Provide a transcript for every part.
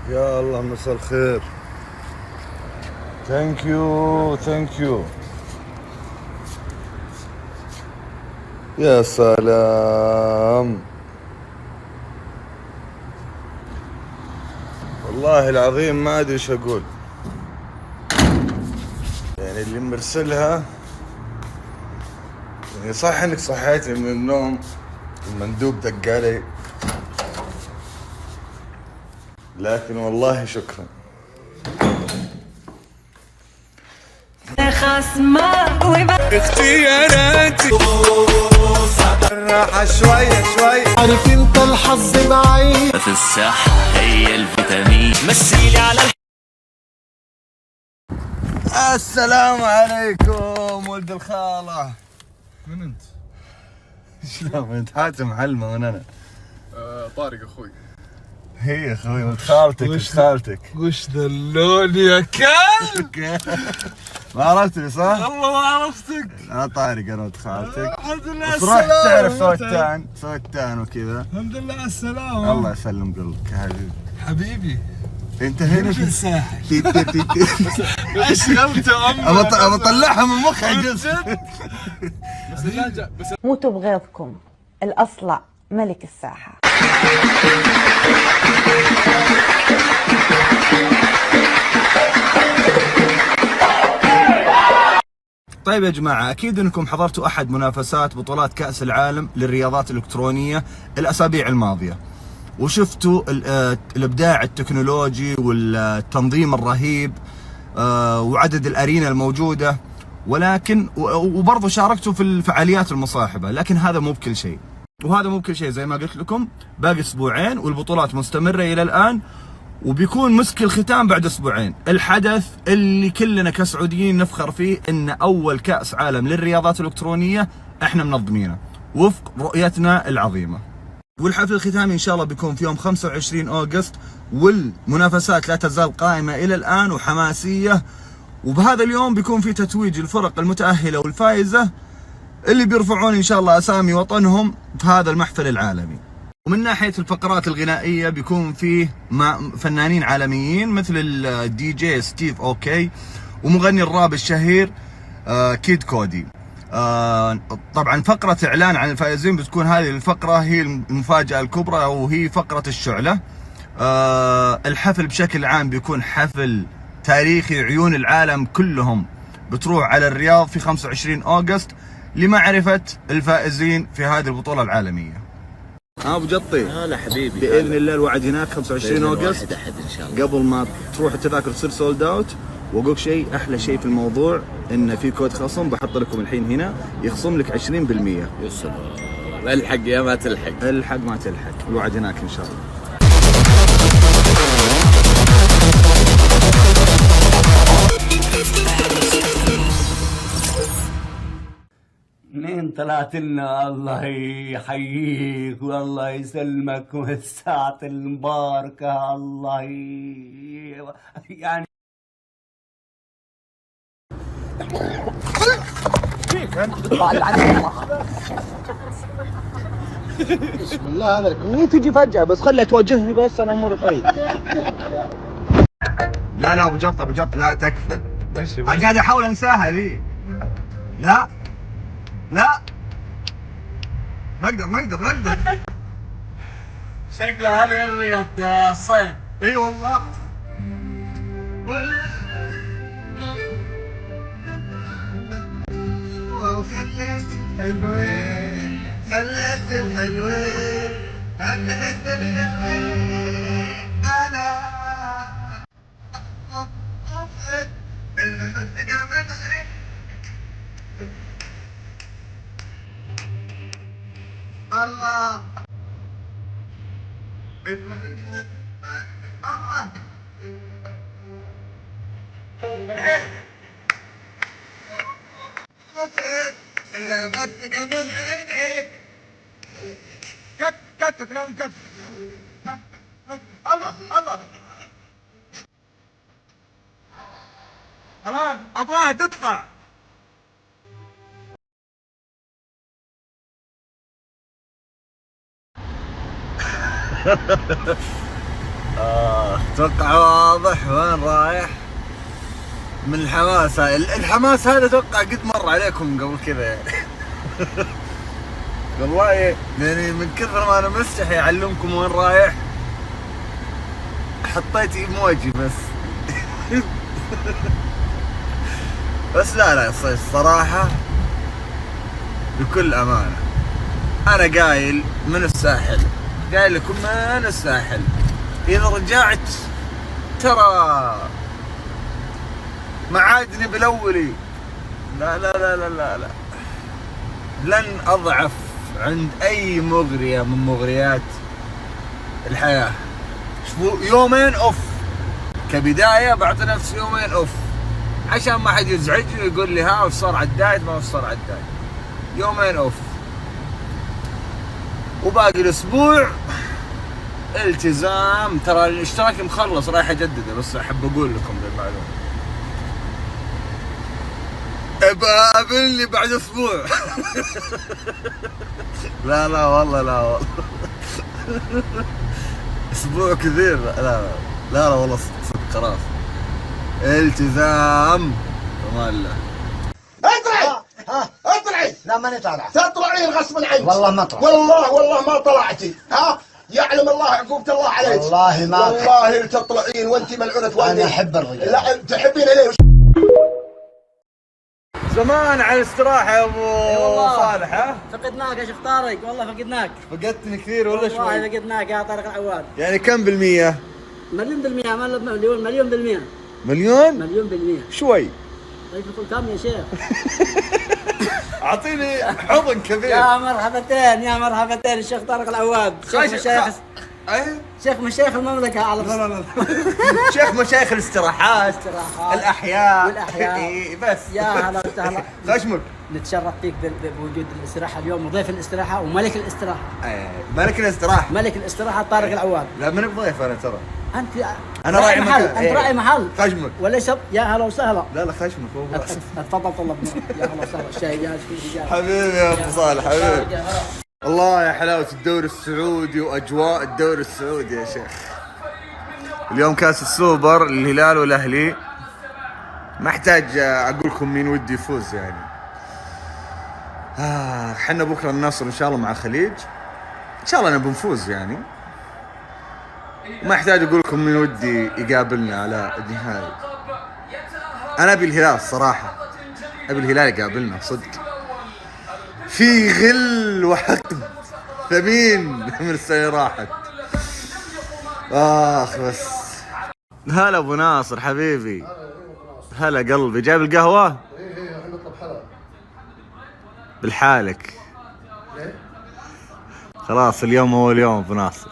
يا الله مساء الخير. ثانك يو. يا سلام، والله العظيم ما ادري ايش اقول. يعني اللي مرسلها، يعني صح انك صحيتني من النوم، المندوب دق علي، لكن والله شكرا. اختياراتي راحة شوي عارف انت الحظ معي في الصحة هي الفيتامين مسيلي على السلام عليكم ولد الخالة. من انت؟ شلون انت؟ حاتم حلمة من انا. طارق اخوي. هي اخوي ولد خالتك. وش ذا اللون يا كلب؟ ما عرفتني صح؟ والله ما عرفتك. انا طارق، انا ولد خالتك. الحمد لله على بس رحت السلامة. تعرف صوت تان وكذا. الحمد لله على السلامة. الله يسلم قلبك يا حبيبي. حبيبي انت هنا في الساحل. اشغلت ابى اطلعها من مخي جزء. موتوا بغيظكم، الأصلع ملك الساحة. طيب يا جماعة، أكيد أنكم حضرتوا أحد منافسات بطولات كأس العالم للرياضات الإلكترونية الأسابيع الماضية، وشفتوا الإبداع التكنولوجي والتنظيم الرهيب وعدد الأرينا الموجودة، ولكن وبرضه شاركتوا في الفعاليات المصاحبة. لكن هذا مو بكل شيء، وهذا مو بكل شيء. زي ما قلت لكم باقي أسبوعين والبطولات مستمرة إلى الآن، وبيكون مسك الختام بعد أسبوعين. الحدث اللي كلنا كسعوديين نفخر فيه، إن أول كأس عالم للرياضات الإلكترونية إحنا منظمينه وفق رؤيتنا العظيمة. والحفل الختامي إن شاء الله بيكون في يوم 25 أغسطس، والمنافسات لا تزال قائمة إلى الآن وحماسية. وبهذا اليوم بيكون في تتويج الفرق المتأهلة والفائزة اللي بيرفعون إن شاء الله أسامي وطنهم في هذا المحفل العالمي. ومن ناحية الفقرات الغنائية بيكون فيه فنانين عالميين مثل الدي جي ستيف اوكي، ومغني الراب الشهير كيد كودي. طبعا فقرة اعلان عن الفائزين بتكون هذه الفقرة هي المفاجأة الكبرى، وهي فقرة الشعلة. الحفل بشكل عام بيكون حفل تاريخي، عيون العالم كلهم بتروح على الرياض في 25 أغسطس لمعرفة الفائزين في هذه البطولة العالمية. ابو جطي، هلا حبيبي، باذن الله الوعد هناك 25 اغسطس احد ان شاء الله. قبل ما تروح التذاكر تصير سولد اوت. واقول شيء، احلى شيء في الموضوع ان في كود خصم بحط لكم الحين هنا، يخصم لك 20%. يا سلام، الحق يا ما تلحق. الحق ما تلحق، الوعد هناك ان شاء الله. منين طلعت لنا؟ الله يحييك والله يسلمك، والساعة المباركة الله يعني بسم الله. هذا لك تجي فجأة، بس خلها تواجهني بس انا اموري طيب. لا ابو جط لا تكفى. انا قاعد احاول انساها ذي. لا ما اقدر. شكلها هذه الرياض الصيف. اي والله. خليت الحلوين انا الله الله خلاص ابغاها تطلع. اتوقع واضح وين رايح من الحماس. الحماس هذا اتوقع قد مر عليكم قبل كذا يعني. والله يعني من كثر ما انا مستحي اعلمكم وين رايح حطيت ايموجي بس. بس لا الصراحة بكل امانة انا قايل من الساحل، قايل لكم من الساحل اذا رجعت ترى معادني بالاولي. لا لا لا لا لا لا لن اضعف عند اي مغرية من مغريات الحياة. شوفوا يومين اوف كبداية، بعطي نفسي يومين اوف عشان ما حد يزعجني ويقول لي ها وش صار على الدايت ما وش صار على الدايت. يومين اوف وباقي الاسبوع التزام. ترى الاشتراك مخلص رايح اجدده، بس احب اقول لكم بالمعلومة. قابلني بعد اسبوع. لا لا والله لا والله. اسبوع كثير. لا لا لا, لا والله صدق خلاص التزام امان الله. اطلعي اطلعي. لا ماني طالعه. تطلعين غصبا عنك. والله ما طلعت. والله ما طلعتي. يعلم الله عقوبة الله عليك. والله ما والله تطلعين وانت ملعونة والديك. انا احب الرجال. لا تحبين ليه؟ زمان على الاستراحة يا ابو صالح. ها فقدناك يا شيخ طارق، والله فقدناك. فقدتني كثير ولا شوي؟ والله فقدناك يا طارق العواد. يعني كم بالمية؟ مليون بالمية. ما مليون بالمية. مليون؟ مليون بالمية. شوي. طيب تقول كم يا شيخ؟ اعطيني حضن كبير. يا مرحبتين يا مرحبتين الشيخ طارق العواد، شيخ مشايخ. شيخ مشايخ المملكة على لا لا لا. شيخ مشايخ الاستراحات الأحياء والأحياء. بس يا هلا وسهلا. خشمك. نتشرف فيك بوجود الاستراحة اليوم، وضيف الاستراحة وملك الاستراحة. ملك الاستراحة. ملك الاستراحة طارق العواد. لا من بضيف انا ترى. أنا راعي محل. أنت راعي محل. خشمك. وليس يا هلا وسهلا. لا خشمك هو بس. تفضل طلبنا. يا هلا وسهلا. الشاي جاهز فيه جاهز. حبيبي يا ابو صالح حبيبي. الله يا حلاوة الدوري السعودي واجواء الدوري السعودي يا شيخ. اليوم كاس السوبر الهلال والاهلي. ما احتاج اقول لكم مين ودي يفوز يعني. حنا بكره النصر ان شاء الله مع خليج، ان شاء الله نبي نفوز يعني. ما احتاج اقول لكم مين ودي يقابلنا على النهائي. انا ابي الهلال الصراحه، ابي الهلال يقابلنا صدق. في غل وحقد ثمين من السنه راحت. بس هلا ابو ناصر حبيبي. هلا قلبي. جايب القهوه؟ ايه احنا نطلب حلا بالحالك. خلاص اليوم اول يوم ابو ناصر.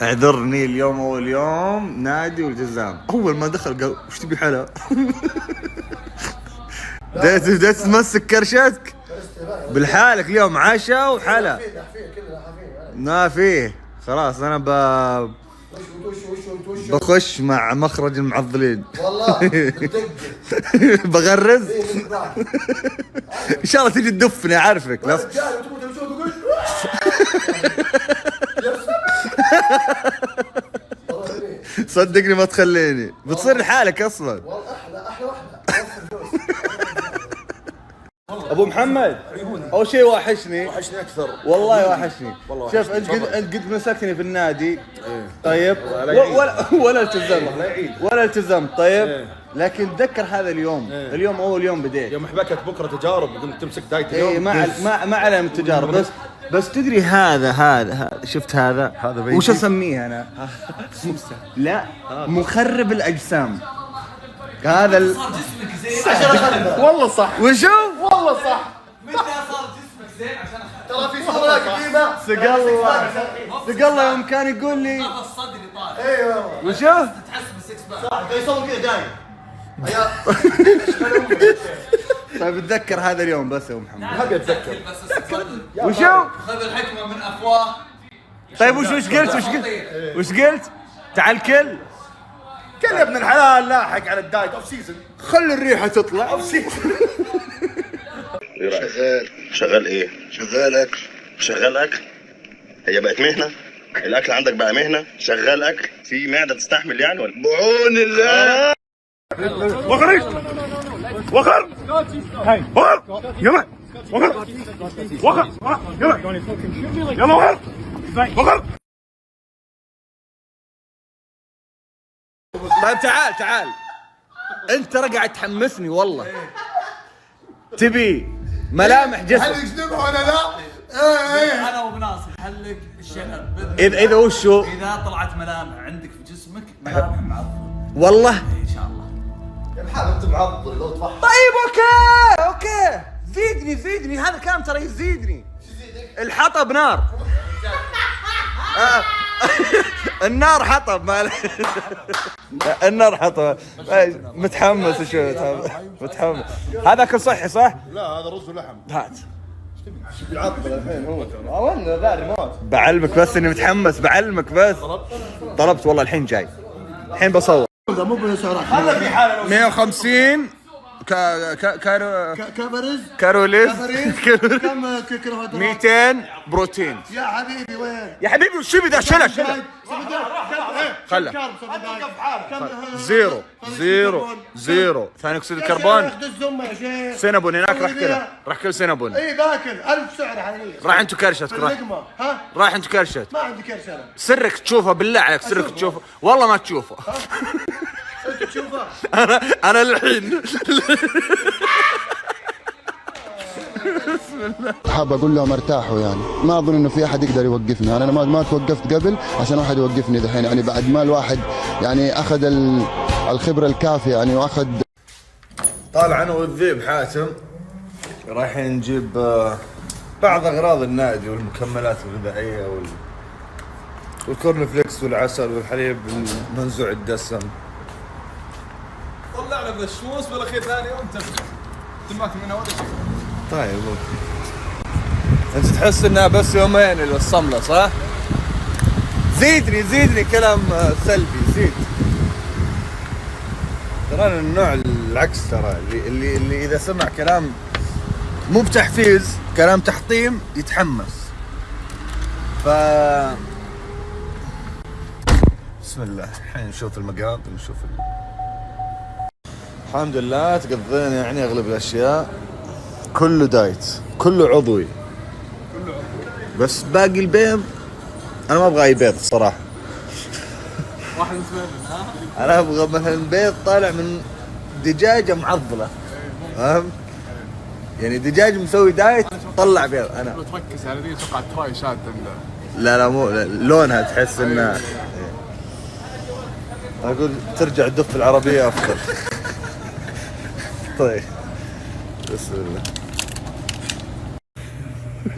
اعذرني اليوم اول يوم نادي والجزام. اول ما دخل قال وش تبي حلا؟ بديت تمسك كرشتك بالحالك. اليوم عشاء وحلا. ما فيه. خلاص انا بخش مع مخرج المعضلين. والله بغرز. ان شاء الله تجي تدفني اعرفك. صدقني ما تخليني بتصير لحالك اصلا. احلى واحده. ابو محمد اول شيء وحشني اكثر والله. وحشني شوف انت قد مسكتني في النادي. طيب ولا التزمت طيب. لكن تذكر هذا اليوم. اليوم اول يوم بديت. يوم حبكت بكره تجارب قمت تمسك دايت اليوم. ما علم التجارب. بس تدري هذا شفت هذا وش اسميه انا؟ لا مخرب الاجسام. هذا صار جسمك زين والله صح. وشوف والله صح. متى صار جسمك زين عشان ترى في صورة قديمة. سق الله يوم كان يقول لي نفس صدري طالع. ايوه وشوف تحس بالسكس باك. صح يسوي كذا دايم. طيب اتذكر هذا اليوم بس يا ابو محمد. ما ابي اتذكر. وشوف خذ الحكمة من افواه. طيب وش قلت؟ تعال كل يا ابن الحلال لاحق على الدايت اوف سيزون. خلي الريحه تطلع اوف سيزون. شغال ايه؟ شغال اكل. هي بقت مهنه؟ الاكل عندك بقى مهنه، شغال اكل في معده تستحمل يعني ولا بعون الله. وخر وخر هاي يلا وخر وخر يلا يلا وخر وخر. طيب تعال انت ترى قاعد تحمسني والله. تبي ملامح جسم يجذبها ولا لا؟ انا وابو ناصر نحلق الشنب اذا وشو اذا طلعت ملامح عندك في جسمك، ملامح معضله والله. ان شاء الله. طيب اوكي زيدني هذا كلام ترى يزيدني. الحطب نار. النار حطب النار حطب. متحمس شو متحمس. هذا كل صحي صح؟ لا هذا رز ولحم. هات يعطل الحين هو وين ذا ريموت. بعلمك بس اني متحمس، بعلمك بس. طلبت والله الحين جاي، الحين بصور. مو بسعرات. 150 كاروليز. كم كيلوهات؟ 200 بروتين. يا حبيبي وين؟ يا حبيبي وش بدا شيله خله. زيرو ثاني اكسيد الكربون. سينابون هناك راح كل سينابون. اي باكل 1000 سعر حبيبي. راح انت كرشت راح انت كرشت. ما عندي كرش انا. سرك تشوفه بالله عليك، سرك تشوفه والله ما تشوفه. انت تشوفه؟ انا الحين حاب اقول لهم ارتاحوا يعني، ما اظن انه في احد يقدر يوقفني. انا ما توقفت قبل عشان واحد يوقفني دحين يعني، بعد ما الواحد يعني اخذ الخبره الكافيه يعني واخذ. طالع انا والذيب حاتم رايحين نجيب بعض اغراض النادي والمكملات الغذائيه والكورن فليكس والعسل والحليب المنزوع الدسم. طلعنا بالشموس بالاخير ثاني يوم تماك من اول شيء. طيب اوكي. انت تحس انها بس يومين الصمله صح؟ زيدني كلام سلبي زيد. ترى انا النوع العكس، ترى اللي اذا سمع كلام مو بتحفيز، كلام تحطيم يتحمس. بسم الله الحين نشوف المقاط ونشوف الحمد لله تقضينا يعني اغلب الاشياء. كله دايت، كله عضوي، بس باقي البيض انا ما ابغى اي بيض الصراحه. واحد مثمن انا ابغى مثلا بيض طالع من دجاجه معضله، فاهم؟ يعني دجاج مسوي دايت طلع بيض. انا تركز على ذي اتوقع التراي شاده. لا مو لونها تحس انها اقول ترجع تدف العربيه افضل. طيب بسم الله.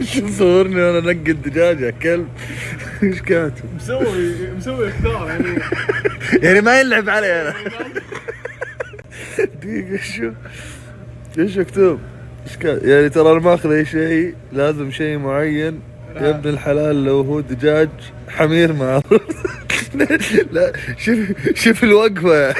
شو صورني وانا انقي الدجاجه كلب. ايش كاتب؟ مسوي اكثار يعني ما يلعب علي انا. دقيقه ايش مكتوب؟ ايش كاتب؟ يعني ترى انا ماخذ اي شيء، لازم شيء معين. يا ابن الحلال لو هو دجاج حمير معروف. لا شوف الوقفه.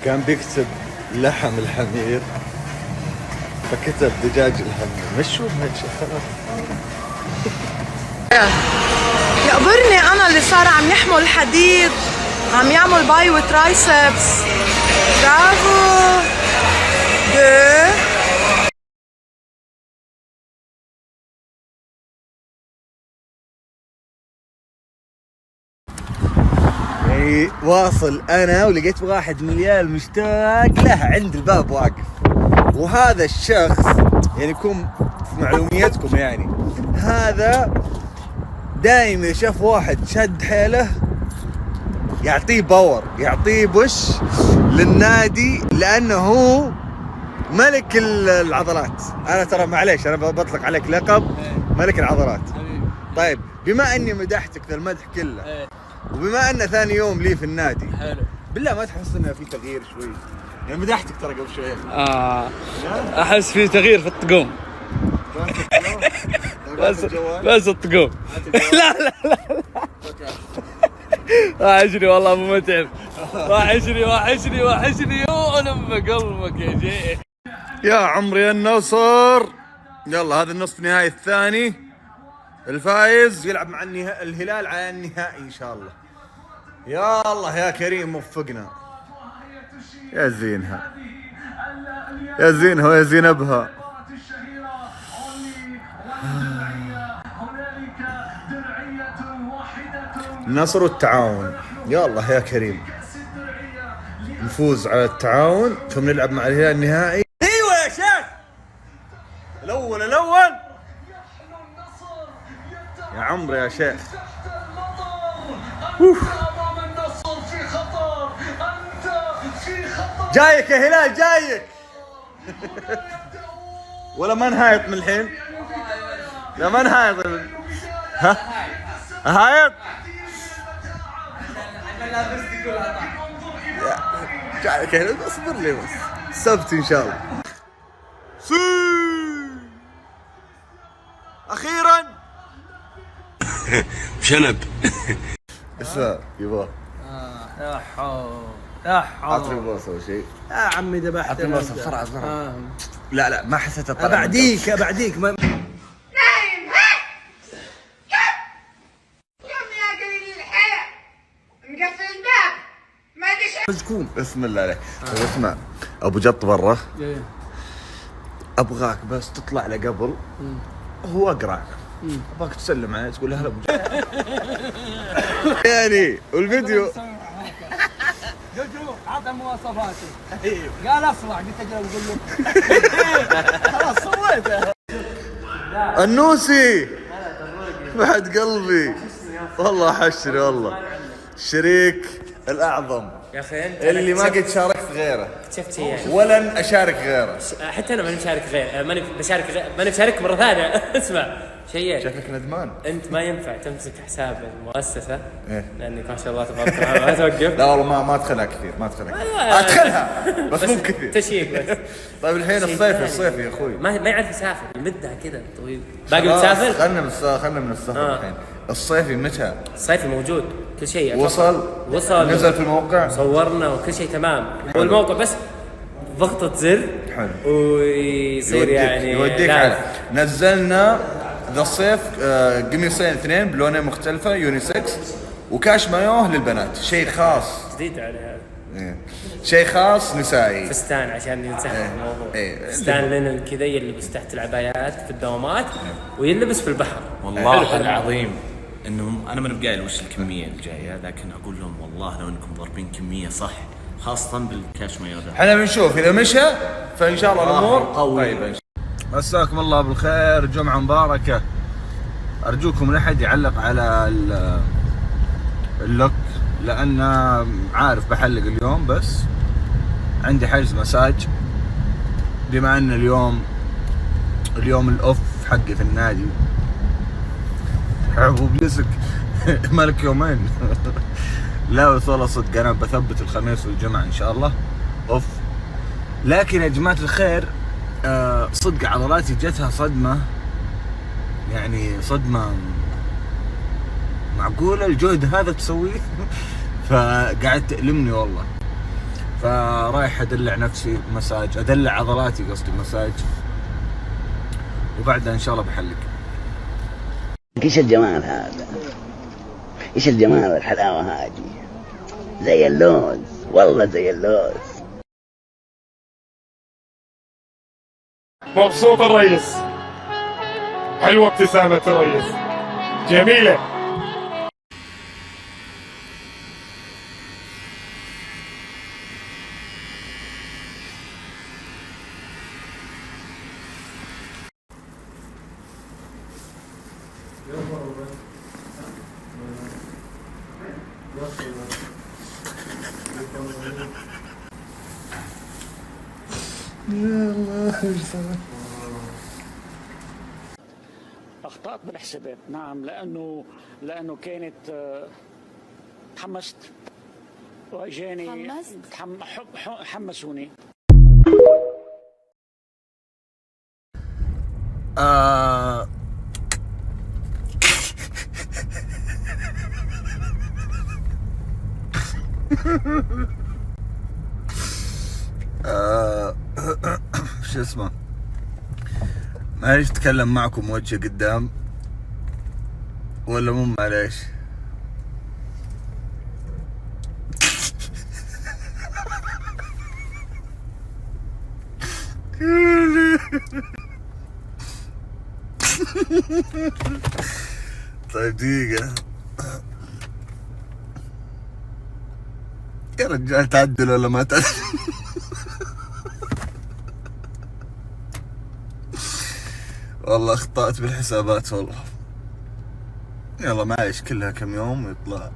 كان بيكتب لحم الحمير فكتب دجاج الحمير. مشوا بهالشيء خلاص. يقبرني انا اللي صار عم يحمل حديد، عم يعمل باي وترايسبس. برافو. يعني واصل انا ولقيت واحد مليان مشتاق له عند الباب واقف، وهذا الشخص يعني يكون في معلوميتكم يعني هذا دايم إذا شاف واحد شد حيله يعطيه باور، يعطيه بوش للنادي، لانه هو ملك العضلات. انا ترى معليش انا بطلق عليك لقب ملك العضلات. طيب بما اني مدحتك ذا المدح كله، وبما انه ثاني يوم لي في النادي، بالله ما تحس انه في تغيير شوي؟ يعني مدحتك ترى قبل شوي. احس في تغيير في الطقوم. بس الطقوم. لا اجري والله ابو متعب. وحشني وألم قلبك يا جيل. يا عمري النصر. يلا هذا النصف نهائي الثاني، الفايز يلعب مع الهلال على النهائي ان شاء الله. يا الله يا كريم وفقنا. يا زينها يا زينها ويا زينبها. النصر والتعاون. يا الله يا كريم نفوز على التعاون ثم نلعب مع الهلال النهائي. ايوه يا شيخ. الاول يا عمري يا شيخ. جايك يا هلال جايك. ولا ما نهايط من الحين؟ لا ما نهايط. ها هايط. جايك يا هلال. اصبر لي بس السبت ان شاء الله. اخيرا شنب. اسمع يبا. يا حول يا حول. عطني بوسه اول شيء. يا عمي ذبحت. عطني بوسه بسرعه. لا ما حسيت الطلع. بعديك نايم. يوم يا قليل الحياة مقفل الباب ما ادري مسكون. بسم الله عليك. اسمع ابو جط برا. ابغاك بس تطلع له قبل هو اقرع. ابغاك تسلم عليه تقول له هلا ابو جط. يعني والفيديو جوجو عطى مواصفاته. قال اصلع قلت اجل اقول له خلاص سويته. النوسي بعد قلبي والله حشري والله الشريك الاعظم يا اخي انت اللي ما قد شاركت غيره. اكتشفت شيء يعني. ولن اشارك غيره. حتى انا ماني مشارك غير ماني بشارك مره ثانيه. اسمع شيء شكلك ندمان. انت ما ينفع تمسك حساب المؤسسه. لانك ما شاء الله تبارك الله ما توقف. لا والله ما ادخلها كثير ادخلها بس مو كثير تشيك بس. طيب الحين الصيفي يا اخوي ما يعرف يسافر يمدها كذا طويل. باقي بتسافر. خلنا من السفر الحين. الصيفي متى؟ الصيفي موجود كل شيء. وصل نزل في الموقع صورنا وكل شيء تمام. والموقع بس ضغطة زر حلو ويصير يعني يوديك على نزلنا ذا الصيف قميصين اثنين بلونين مختلفة يونيسكس وكاش مايوه للبنات. شيء خاص جديد على هذا. شيء خاص نسائي. فستان عشان ينسحب الموضوع. فستان لينن كذا يلبس تحت العبايات في الدوامات ويلبس في البحر. والله العظيم انهم انا ما قايل وش الكميه الجايه، لكن اقول لهم والله لو انكم ضاربين كميه صح خاصه بالكاش مايو ذا. احنا بنشوف اذا مشى فان شاء الله الامور طيبه. مساكم الله بالخير، جمعه مباركه. ارجوكم لا احد يعلق على اللوك لان عارف بحلق اليوم، بس عندي حجز مساج بما ان اليوم الاوف حقي في النادي. وبيسك مالك يومين. لا بس والله صدق انا بثبت الخميس والجمعه ان شاء الله اوف. لكن يا جماعه الخير صدق عضلاتي جتها صدمه، يعني صدمه معقوله الجهد هذا تسويه. فقعدت تألمني والله، فرايح ادلع نفسي مساج، ادلع عضلاتي قصدي مساج، وبعدها ان شاء الله بحلق. ايش الجمال هذا؟ ايش الجمال والحلاوه هذه؟ زي اللوز والله زي اللوز. مبسوط الرئيس، حلوه ابتسامه الرئيس، جميله. أخطأت بالحسابات نعم، لأنه كانت تحمست وإجاني حمسوني. شو اسمه، معليش اتكلم معكم وجه قدام ولا مو معليش؟ طيب دقيقة يا رجال، تعدل ولا ما تعدل؟ والله اخطأت بالحسابات والله. يلا معليش، كلها كم يوم ويطلع